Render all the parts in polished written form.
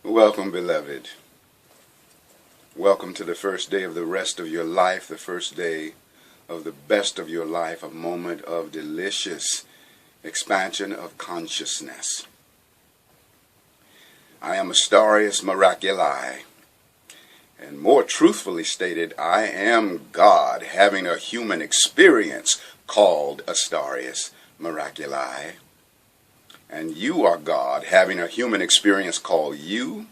Welcome, beloved. Welcome to the first day of the rest of your life, the first day of the best of your life, a moment of delicious expansion of consciousness. I am Asterius Miraculii, and more truthfully stated, I am God having a human experience called Asterius Miraculii. And you are God having a human experience called you.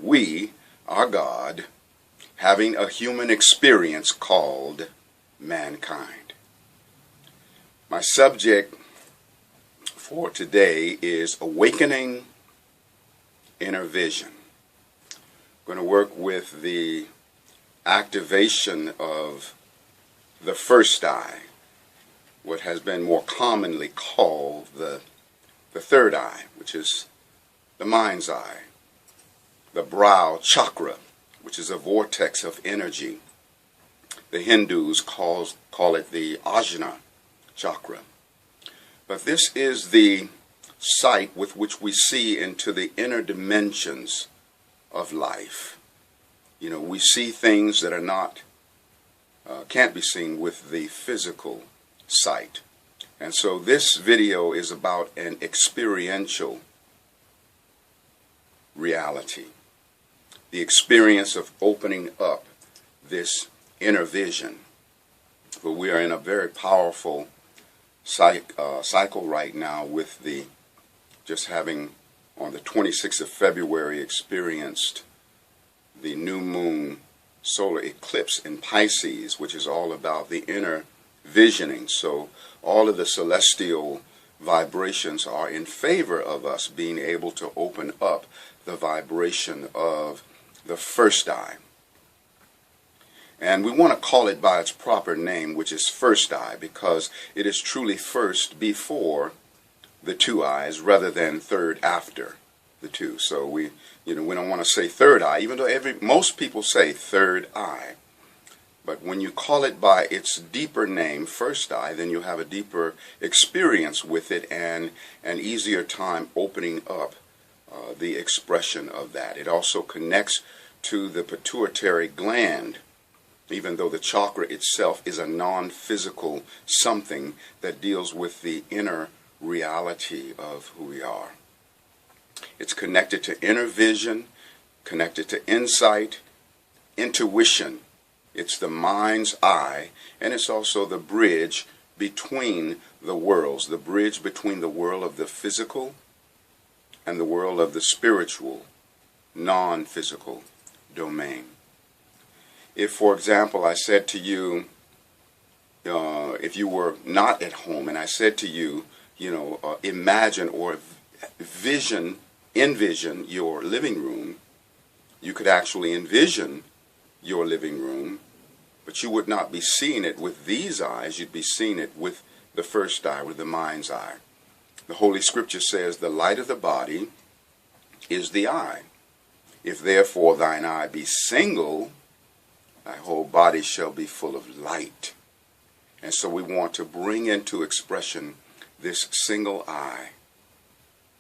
We are God having a human experience called mankind. My subject for today is awakening inner vision. I'm going to work with the activation of the first eye, what has been more commonly called the third eye, which is the mind's eye, the brow chakra, which is a vortex of energy. The Hindus call it the Ajna chakra. But this is the sight with which we see into the inner dimensions of life. You know, we see things that are not, can't be seen with the physical sight. And so this video is about an experiential reality. The experience of opening up this inner vision. But we are in a very powerful cycle right now with the just having on the 26th of February experienced the new moon solar eclipse in Pisces, which is all about the inner visioning. So all of the celestial vibrations are in favor of us being able to open up the vibration of the first eye. And we want to call it by its proper name, which is first eye, because it is truly first before the two eyes rather than third after the two. So we don't want to say third eye, even though most people say third eye. But when you call it by its deeper name, first eye, then you have a deeper experience with it and an easier time opening up the expression of that. It also connects to the pituitary gland, even though the chakra itself is a non-physical something that deals with the inner reality of who we are. It's connected to inner vision, connected to insight, intuition. It's the mind's eye, and it's also the bridge between the worlds, the bridge between the world of the physical and the world of the spiritual, non-physical domain. If, for example, I said to you, if you were not at home, and I said to you, imagine or envision your living room, you could actually envision your living room, but you would not be seeing it with these eyes. You'd be seeing it with the first eye, with the mind's eye. The Holy Scripture says, the light of the body is the eye. If therefore thine eye be single, thy whole body shall be full of light. And so we want to bring into expression this single eye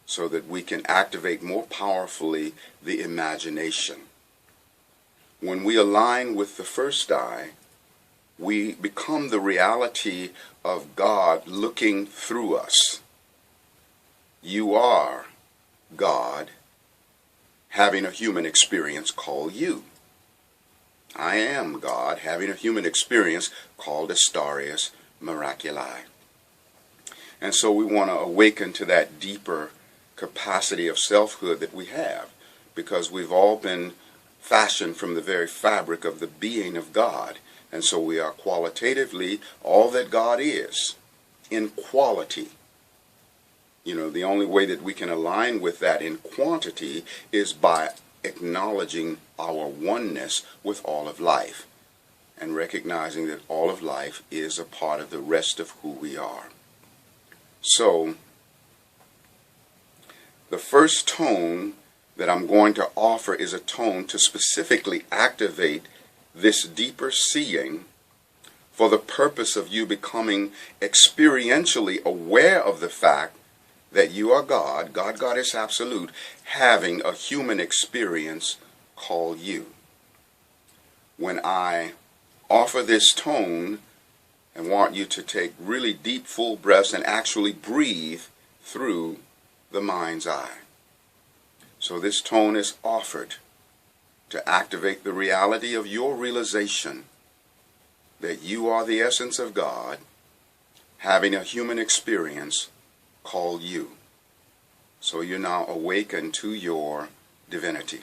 so that we can activate more powerfully the imagination. When we align with the first eye, we become the reality of God looking through us. You are God having a human experience called you. I am God having a human experience called Asterius Miraculii. And so we want to awaken to that deeper capacity of selfhood that we have, because we've all been fashioned from the very fabric of the being of God. And so we are qualitatively all that God is in quality. The only way that we can align with that in quantity is by acknowledging our oneness with all of life and recognizing that all of life is a part of the rest of who we are. So, the first tone that I'm going to offer is a tone to specifically activate this deeper seeing for the purpose of you becoming experientially aware of the fact that you are God, God, Goddess Absolute, having a human experience called you. When I offer this tone and want you to take really deep, full breaths and actually breathe through the mind's eye. So this tone is offered to activate the reality of your realization that you are the essence of God, having a human experience called you. So you're now awakened to your divinity.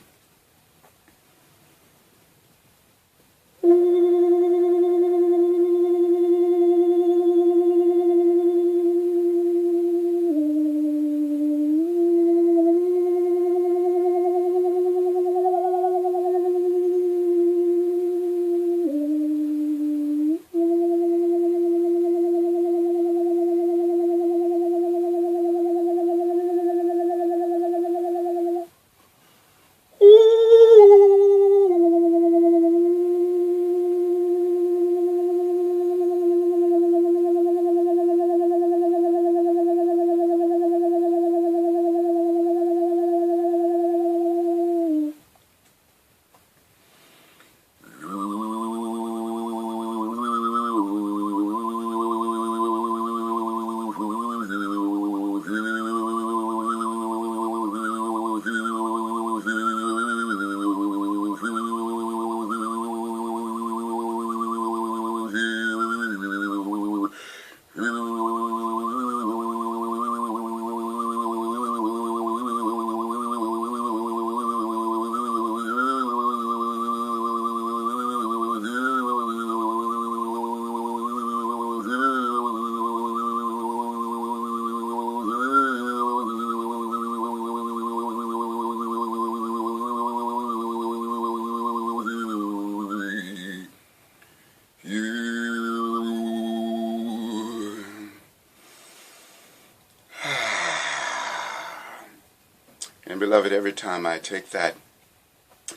And beloved, every time I take that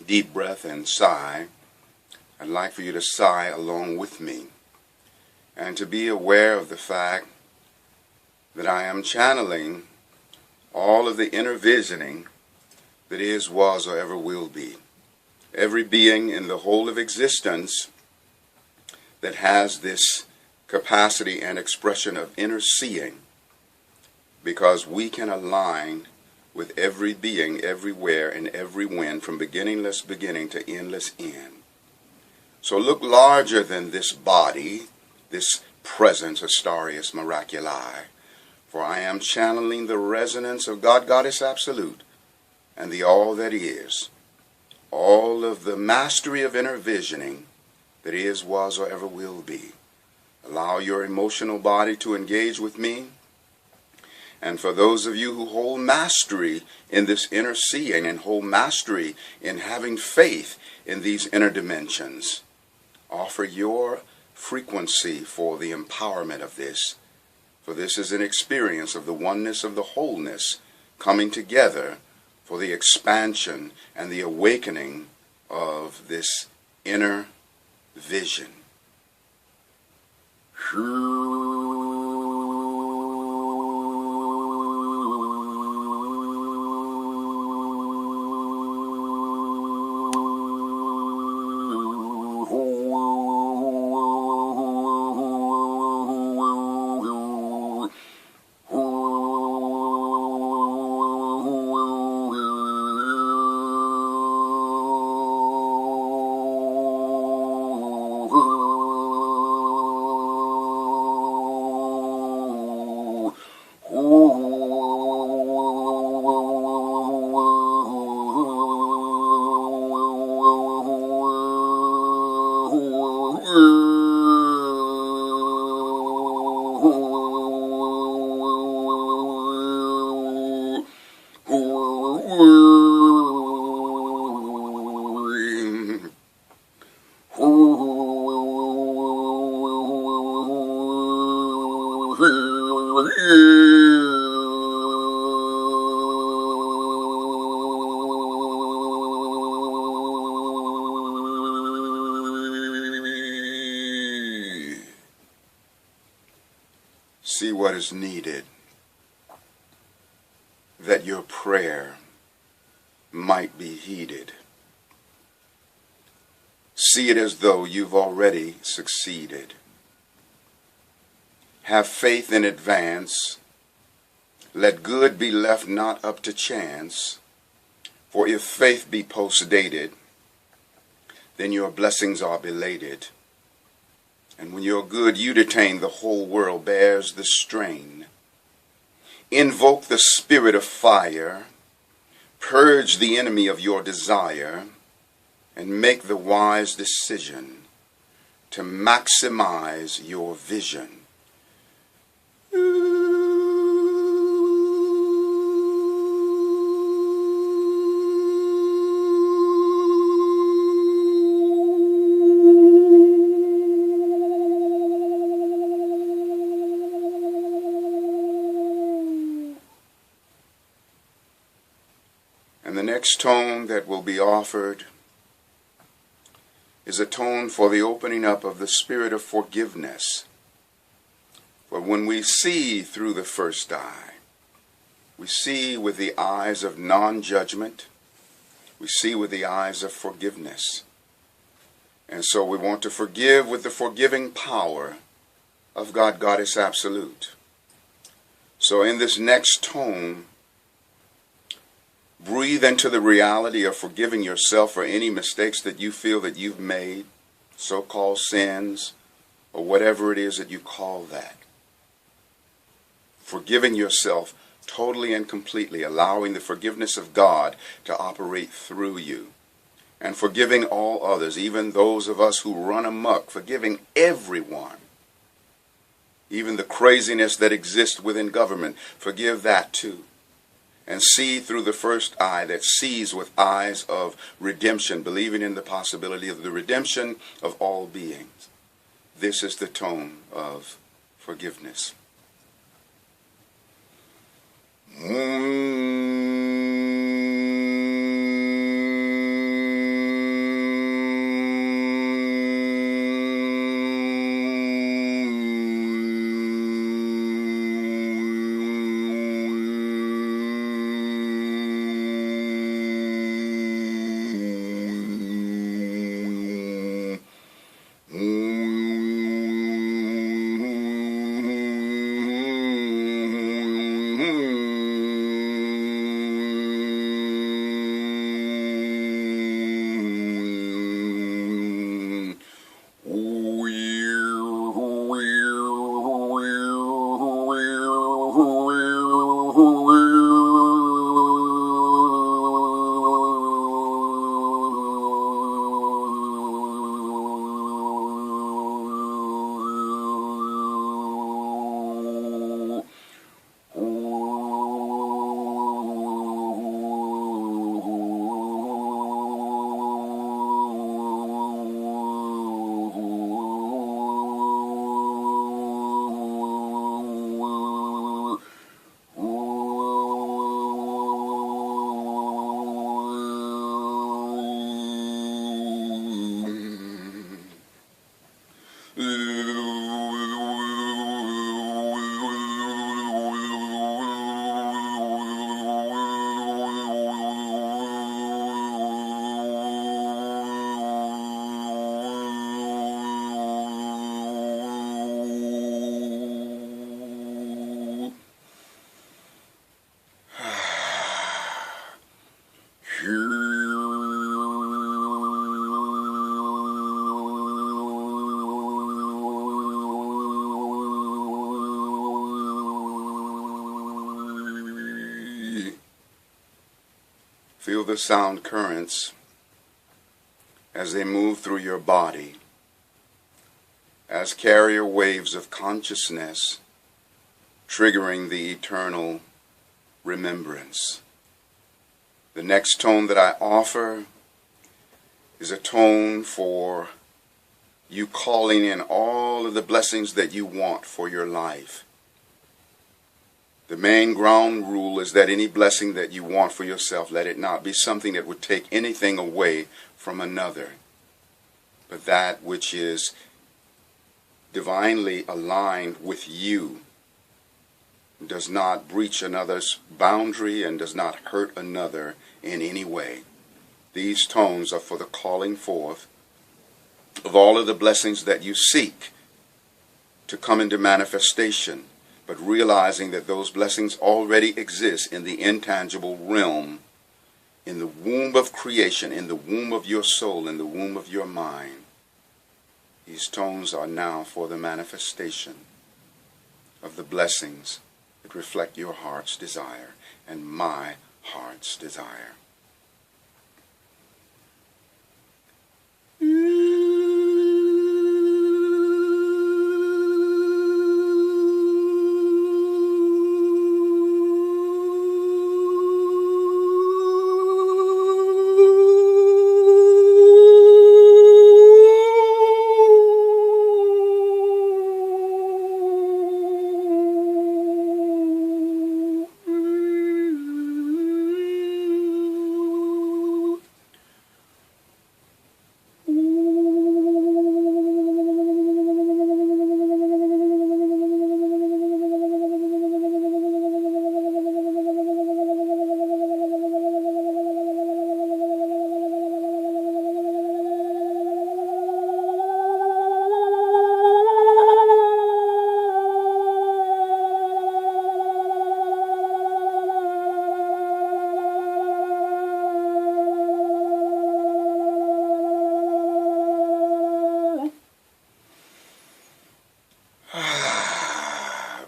deep breath and sigh, I'd like for you to sigh along with me and to be aware of the fact that I am channeling all of the inner visioning that is, was, or ever will be. Every being in the whole of existence that has this capacity and expression of inner seeing, because we can align with every being everywhere and every when, from beginningless beginning to endless end. So look larger than this body, this presence, Astarius Miraculii, for I am channeling the resonance of God, Goddess Absolute, and the all that is, all of the mastery of inner visioning that is, was, or ever will be. Allow your emotional body to engage with me. And for those of you who hold mastery in this inner seeing and hold mastery in having faith in these inner dimensions, offer your frequency for the empowerment of this. For this is an experience of the oneness of the wholeness coming together for the expansion and the awakening of this inner vision. See what is needed that your prayer might be heeded. See it as though you've already succeeded. Have faith in advance. Let good be left not up to chance. For if faith be post-dated, then your blessings are belated. And when you're good, you detain, the whole world bears the strain. Invoke the spirit of fire. Purge the enemy of your desire. And make the wise decision to maximize your vision. And the next tone that will be offered is a tone for the opening up of the spirit of forgiveness. For when we see through the first eye, we see with the eyes of non-judgment, we see with the eyes of forgiveness. And so we want to forgive with the forgiving power of God, Goddess Absolute. So in this next tone, breathe into the reality of forgiving yourself for any mistakes that you feel that you've made, so-called sins, or whatever it is that you call that. Forgiving yourself totally and completely, allowing the forgiveness of God to operate through you. And forgiving all others, even those of us who run amok, forgiving everyone. Even the craziness that exists within government, forgive that too. And see through the first eye that sees with eyes of redemption, believing in the possibility of the redemption of all beings. This is the tone of forgiveness. Feel the sound currents as they move through your body, as carrier waves of consciousness, triggering the eternal remembrance. The next tone that I offer is a tone for you calling in all of the blessings that you want for your life. The main ground rule is that any blessing that you want for yourself, let it not be something that would take anything away from another, but that which is divinely aligned with you does not breach another's boundary, and does not hurt another in any way. These tones are for the calling forth of all of the blessings that you seek to come into manifestation, but realizing that those blessings already exist in the intangible realm, in the womb of creation, in the womb of your soul, in the womb of your mind. These tones are now for the manifestation of the blessings that reflect your heart's desire and my heart's desire.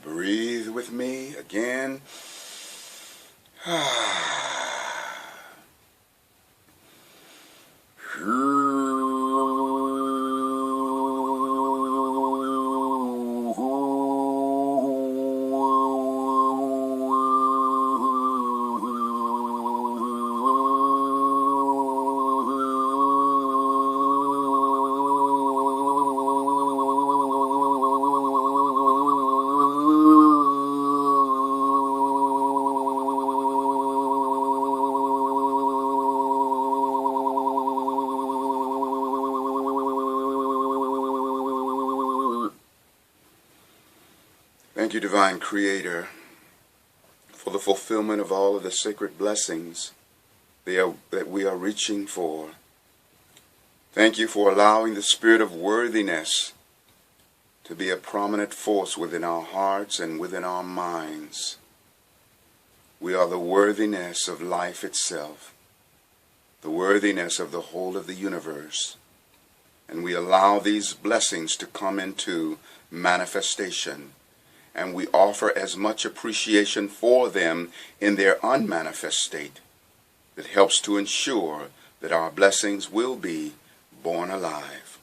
Breathe with me again. Thank you, Divine Creator, for the fulfillment of all of the sacred blessings that we are reaching for. Thank you for allowing the spirit of worthiness to be a prominent force within our hearts and within our minds. We are the worthiness of life itself, the worthiness of the whole of the universe, and we allow these blessings to come into manifestation. And we offer as much appreciation for them in their unmanifest state that helps to ensure that our blessings will be born alive.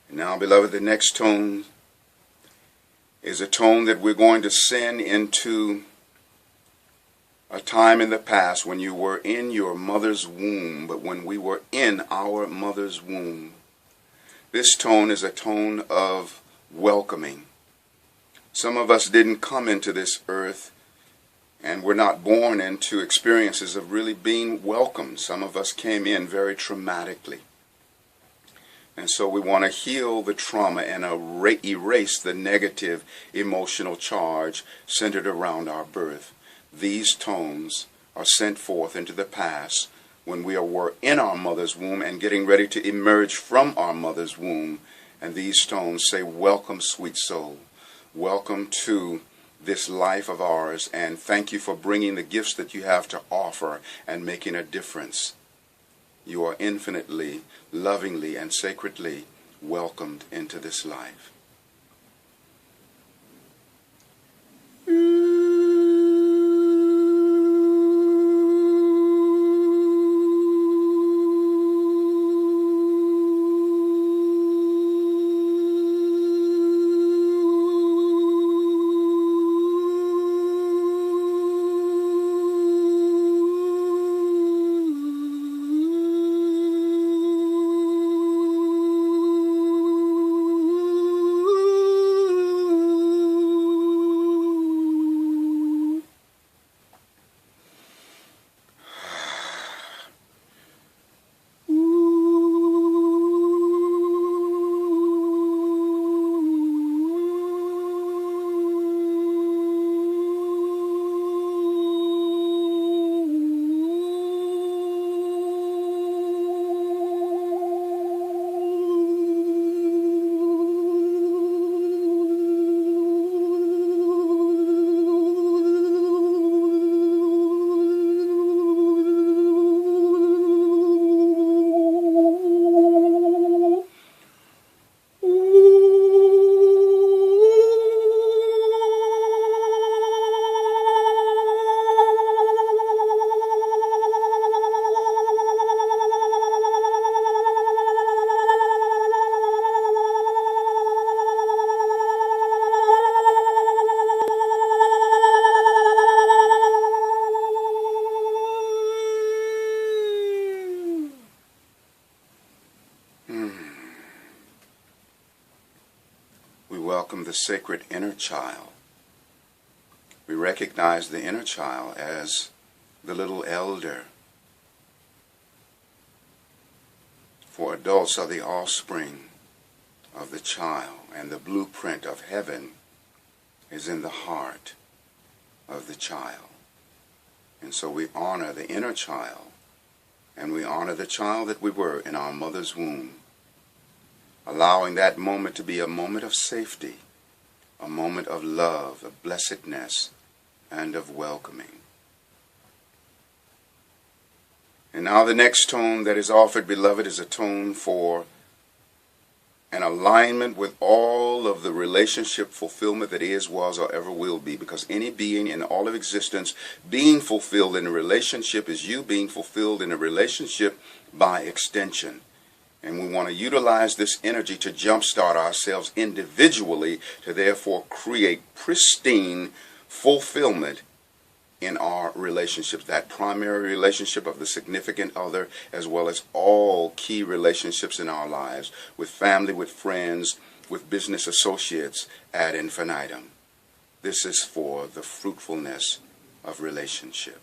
And now, beloved, the next tone is a tone that we're going to send into a time in the past when you were in your mother's womb, but when we were in our mother's womb. This tone is a tone of welcoming. Some of us didn't come into this earth and were not born into experiences of really being welcomed. Some of us came in very traumatically. And so we want to heal the trauma and erase the negative emotional charge centered around our birth. These tones are sent forth into the past when we were in our mother's womb and getting ready to emerge from our mother's womb. And these tones say, welcome, sweet soul. Welcome to this life of ours, and thank you for bringing the gifts that you have to offer and making a difference. You are infinitely, lovingly, and sacredly welcomed into this life. sacred inner child. We recognize the inner child as the little elder. For adults are the offspring of the child, and the blueprint of heaven is in the heart of the child. And so we honor the inner child, and we honor the child that we were in our mother's womb, allowing that moment to be a moment of safety, a moment of love, of blessedness, and of welcoming. And now the next tone that is offered, beloved, is a tone for an alignment with all of the relationship fulfillment that is, was, or ever will be. Because any being in all of existence being fulfilled in a relationship is you being fulfilled in a relationship by extension. And we want to utilize this energy to jumpstart ourselves individually to therefore create pristine fulfillment in our relationships, that primary relationship of the significant other, as well as all key relationships in our lives, with family, with friends, with business associates ad infinitum. This is for the fruitfulness of relationship.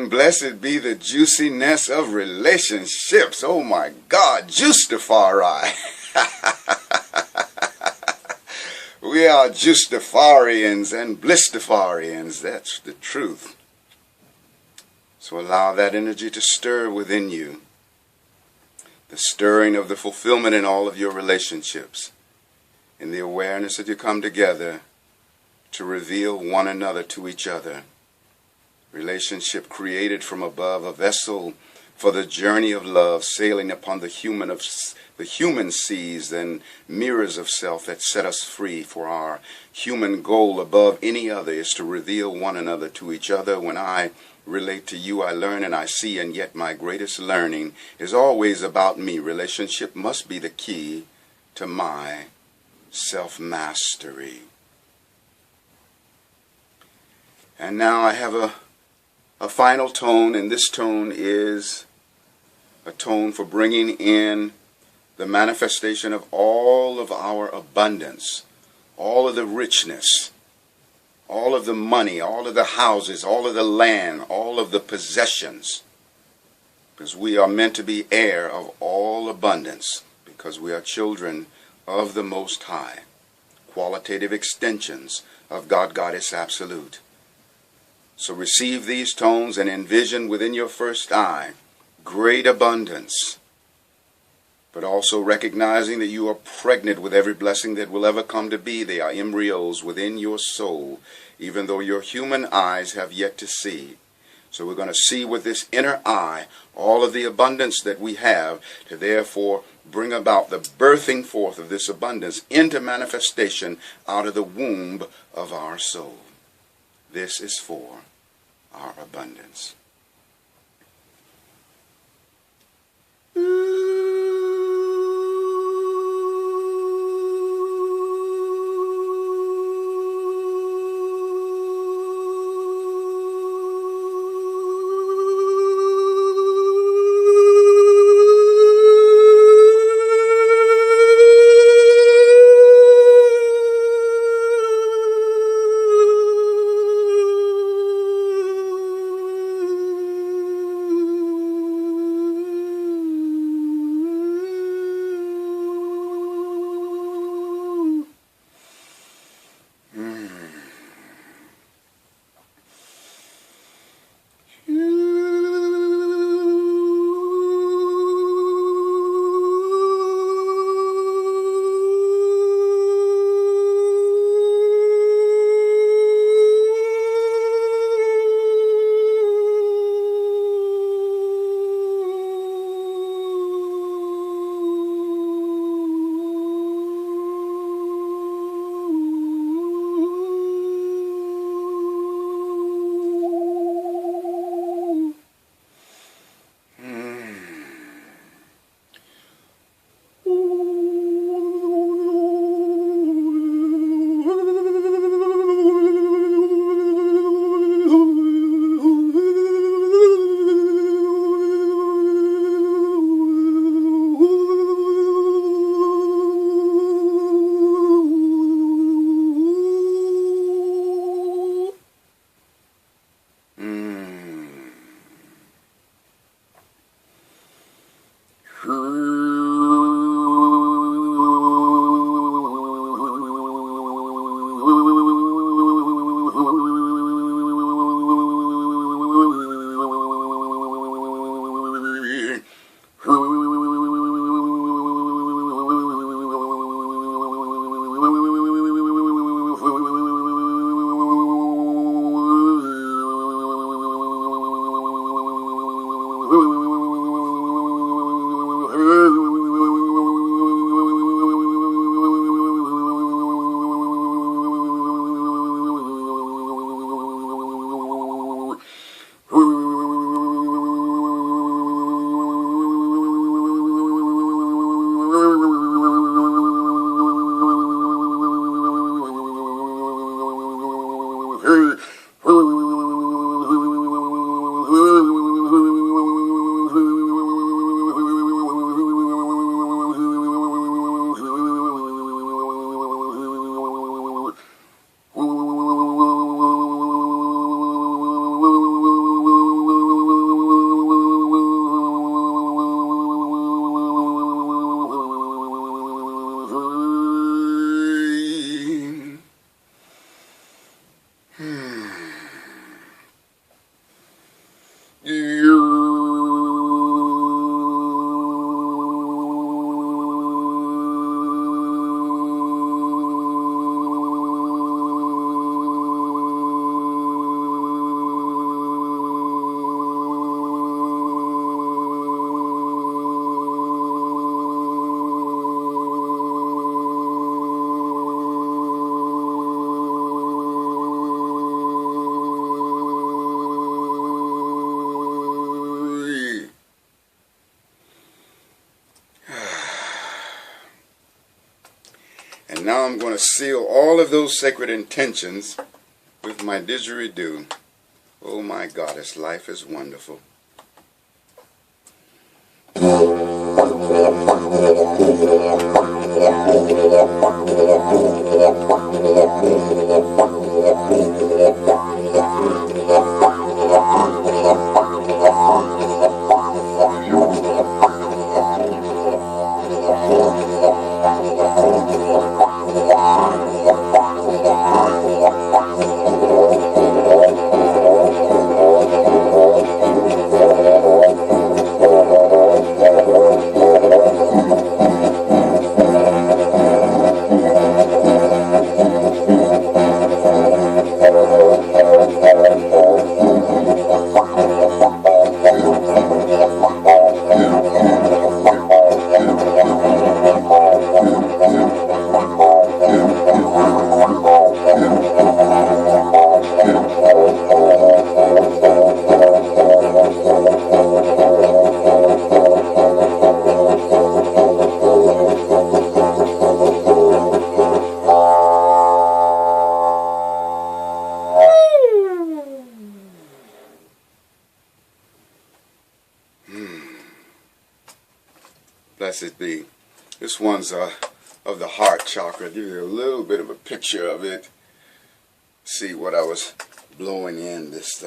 Blessed be the juiciness of relationships. Oh my God, Juicifari. We are Juicifarians and Blissifarians. That's the truth. So allow that energy to stir within you. The stirring of the fulfillment in all of your relationships. In the awareness that you come together to reveal one another to each other. Relationship created from above, a vessel for the journey of love, sailing upon the human seas and mirrors of self that set us free. For our human goal above any other is to reveal one another to each other. When I relate to you, I learn and I see, and yet my greatest learning is always about me. Relationship must be the key to my self-mastery. And now I have a final tone, and this tone is a tone for bringing in the manifestation of all of our abundance, all of the richness, all of the money, all of the houses, all of the land, all of the possessions, because we are meant to be heir of all abundance, because we are children of the Most High. qualitative extensions of God, Goddess Absolute. So receive these tones and envision within your first eye great abundance, but also recognizing that you are pregnant with every blessing that will ever come to be. They are embryos within your soul, even though your human eyes have yet to see. So we're going to see with this inner eye all of the abundance that we have, to therefore bring about the birthing forth of this abundance into manifestation out of the womb of our soul. This is for our abundance. And now I'm going to seal all of those sacred intentions with my didgeridoo. Oh my goddess, life is wonderful. Blessed be. This one's of the heart chakra. I'll give you a little bit of a picture of it. See what I was blowing in, this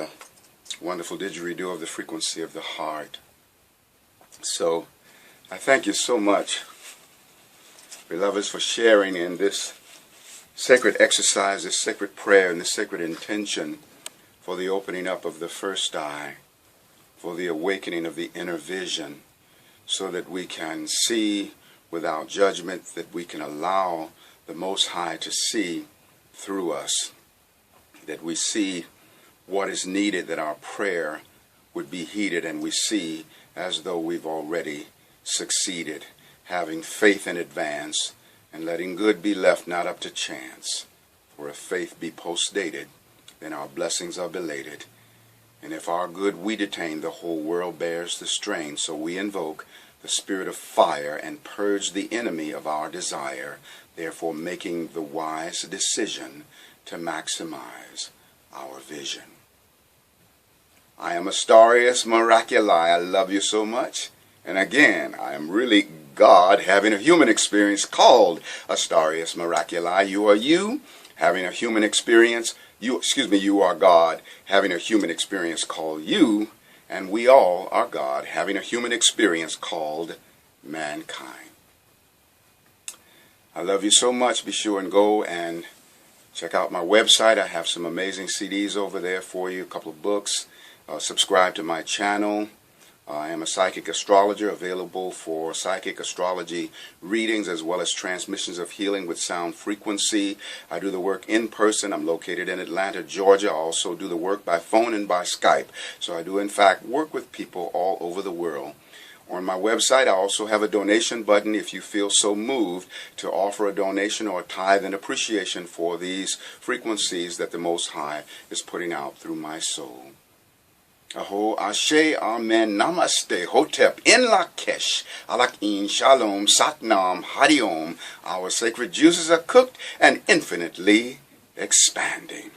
wonderful didgeridoo of the frequency of the heart. So I thank you so much, beloveds, for sharing in this sacred exercise, this sacred prayer, and this sacred intention for the opening up of the first eye, for the awakening of the inner vision, so that we can see without judgment, that we can allow the Most High to see through us, that we see what is needed, that our prayer would be heeded, and we see as though we've already succeeded, having faith in advance and letting good be left not up to chance. For if faith be post-dated, then our blessings are belated. And if our good we detain, the whole world bears the strain. So we invoke the spirit of fire and purge the enemy of our desire, therefore making the wise decision to maximize our vision. I am Astrology Miraculii. I love you so much. And again, I am really God having a human experience called Astrology Miraculii. You are you having a human experience. You are God having a human experience called you. And we all are God having a human experience called mankind. I love you so much. Be sure and go and check out my website. I have some amazing CDs over there for you, a couple of books. Subscribe to my channel. I am a psychic astrologer, available for psychic astrology readings as well as transmissions of healing with sound frequency. I do the work in person. I'm located in Atlanta, Georgia. I also do the work by phone and by Skype. So I do, in fact, work with people all over the world. On my website, I also have a donation button if you feel so moved to offer a donation or a tithe in appreciation for these frequencies that the Most High is putting out through my soul. Aho, Ashe, Amen, Namaste, Hotep, In Lakesh, Alakin, Shalom, Satnam, Hariom. Our sacred juices are cooked and infinitely expanding.